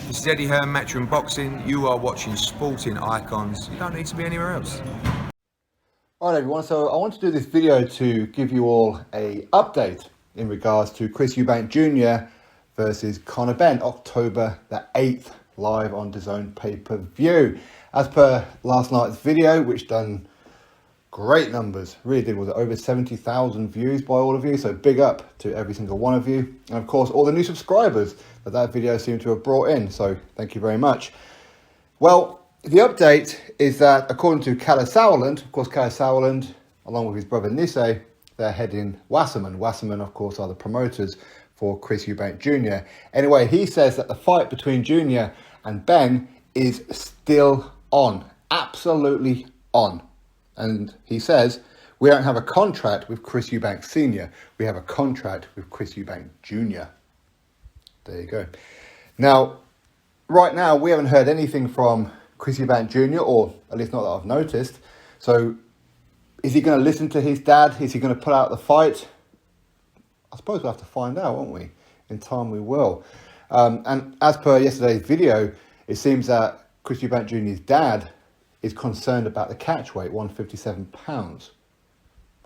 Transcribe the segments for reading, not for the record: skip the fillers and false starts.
This is Eddie Hearn, Matchroom Boxing. You are watching Sporting Icons. You don't need to be anywhere else. Alright everyone, so I want to do this video to give you all a update in regards to Chris Eubank Jr. versus Conor Benn, October the 8th, live on DAZN pay-per-view. As per last night's video, which done great numbers, really did, was it over 70,000 views by all of you, so big up to every single one of you. And of course, all the new subscribers that video seemed to have brought in, so thank you very much. Well, the update is that according to Kalle Sauerland, of course Kalle Sauerland, along with his brother Nisse, they're heading Wasserman. Wasserman, of course, are the promoters for Chris Eubank Jr. Anyway, he says that the fight between Jr. and Benn is still on, absolutely on. And he says, we don't have a contract with Chris Eubank Sr. We have a contract with Chris Eubank Jr. There you go. Now, right now, we haven't heard anything from Chris Eubank Jr., or at least not that I've noticed. So, is he going to listen to his dad? Is he going to put out the fight? I suppose we'll have to find out, won't we? In time we will. And as per yesterday's video, it seems that Chris Eubank Jr.'s dad is concerned about the catch weight, 157 pounds.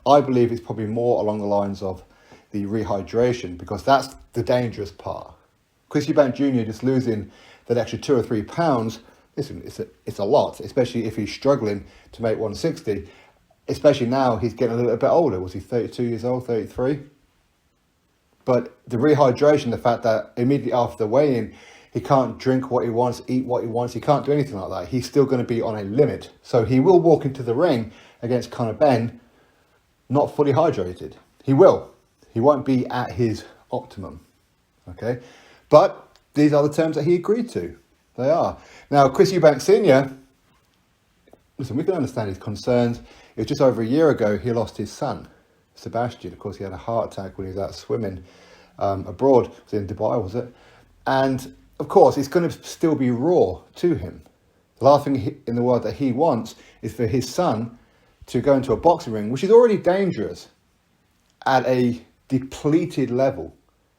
I believe it's probably more along the lines of the rehydration, because that's the dangerous part. Chris Eubank Jr. just losing that extra 2 or 3 pounds, listen, it's a lot, especially if he's struggling to make 160, especially now he's getting a little bit older. Was he 32 years old, 33? But the rehydration, the fact that immediately after the weigh-in, he can't drink what he wants, eat what he wants. He can't do anything like that. He's still going to be on a limit. So he will walk into the ring against Conor Benn not fully hydrated. He will. He won't be at his optimum. Okay? But these are the terms that he agreed to. They are. Now, Chris Eubank Sr., listen, we can understand his concerns. It was just over a year ago he lost his son, Sebastian. Of course, he had a heart attack when he was out swimming abroad. It was in Dubai, was it? And of course, it's going to still be raw to him. The last thing in the world that he wants is for his son to go into a boxing ring, which is already dangerous, at a depleted level.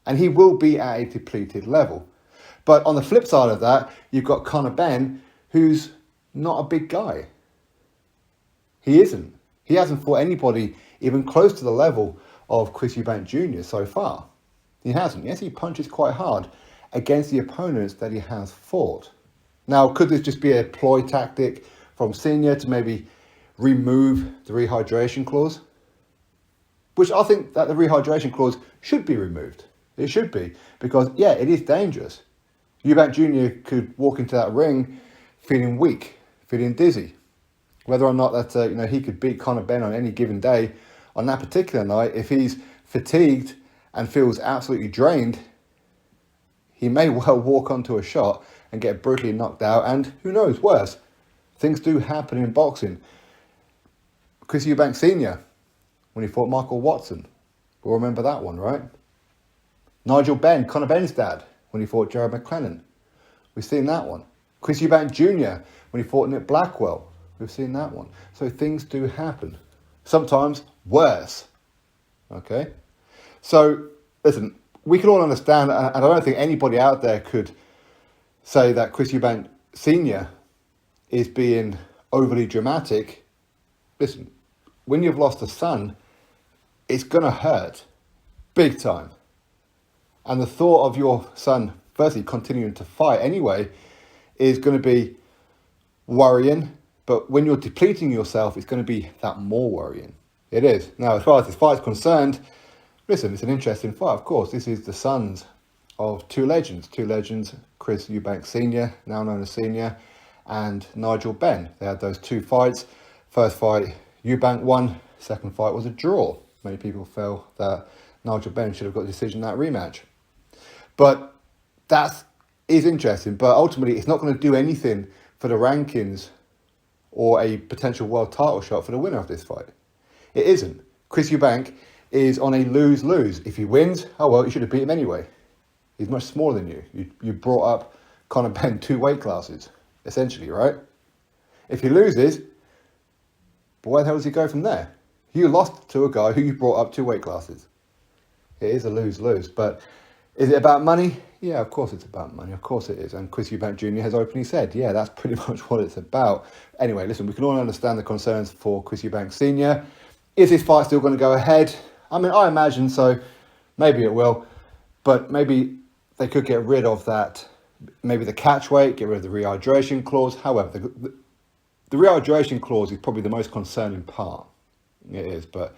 And he will be at a depleted level. But on the flip side of that, you've got Conor Benn, who's not a big guy. He isn't. He hasn't fought anybody even close to the level of Chris Eubank Jr. so far. He hasn't. Yes, he punches quite hard against the opponents that he has fought. Now, could this just be a ploy tactic from Senior to maybe remove the rehydration clause? Which I think that the rehydration clause should be removed. It should be, because, yeah, it is dangerous. Eubank Jr. could walk into that ring feeling weak, feeling dizzy. Whether or not that he could beat Conor Benn on any given day, on that particular night, if he's fatigued and feels absolutely drained, he may well walk onto a shot and get brutally knocked out, and who knows, worse. Things do happen in boxing. Chris Eubank Sr., when he fought Michael Watson, we'll remember that one, right? Nigel Benn, Conor Benn's dad, when he fought Jared McLennan. We've seen that one. Chris Eubank Jr., when he fought Nick Blackwell. We've seen that one. So things do happen. Sometimes worse. Okay? So, listen, we can all understand, and I don't think anybody out there could say that Chris Eubank Sr. is being overly dramatic. Listen, when you've lost a son, it's going to hurt. Big time. And the thought of your son, firstly, continuing to fight anyway, is going to be worrying. But when you're depleting yourself, it's going to be that more worrying. It is. Now, as far as this fight's concerned, listen, it's an interesting fight, of course. This is the sons of two legends, Chris Eubank Sr., now known as Senior, and Nigel Benn. They had those two fights. First fight, Eubank won. Second fight was a draw. Many people felt that Nigel Benn should have got a decision in that rematch. But that is interesting. But ultimately, it's not going to do anything for the rankings or a potential world title shot for the winner of this fight. It isn't. Chris Eubank is on a lose-lose. If he wins, oh well, you should have beat him anyway. He's much smaller than you. You brought up Conor Benn 2 weight classes, essentially, right? If he loses, but where the hell does he go from there? You lost to a guy who you brought up 2 weight classes. It is a lose-lose. But is it about money? Yeah, of course it's about money. Of course it is. And Chris Eubank Jr. has openly said, yeah, that's pretty much what it's about. Anyway, listen, we can all understand the concerns for Chris Eubank Sr. Is this fight still going to go ahead? I mean, I imagine so. Maybe it will. But maybe they could get rid of that, maybe the catch weight, get rid of the rehydration clause. However, the rehydration clause is probably the most concerning part. It is, but...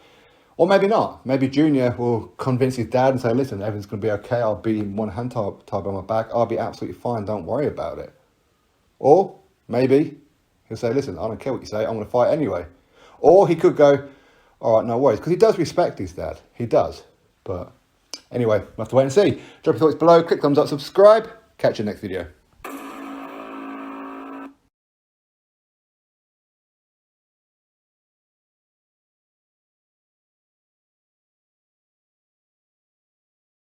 Or maybe not. Maybe Junior will convince his dad and say, listen, everything's going to be okay. I'll be in one hand tied by my back. I'll be absolutely fine. Don't worry about it. Or maybe he'll say, listen, I don't care what you say. I'm going to fight anyway. Or he could go, all right, no worries. Because he does respect his dad. He does. But anyway, we'll have to wait and see. Drop your thoughts below. Click thumbs up, subscribe. Catch you next video.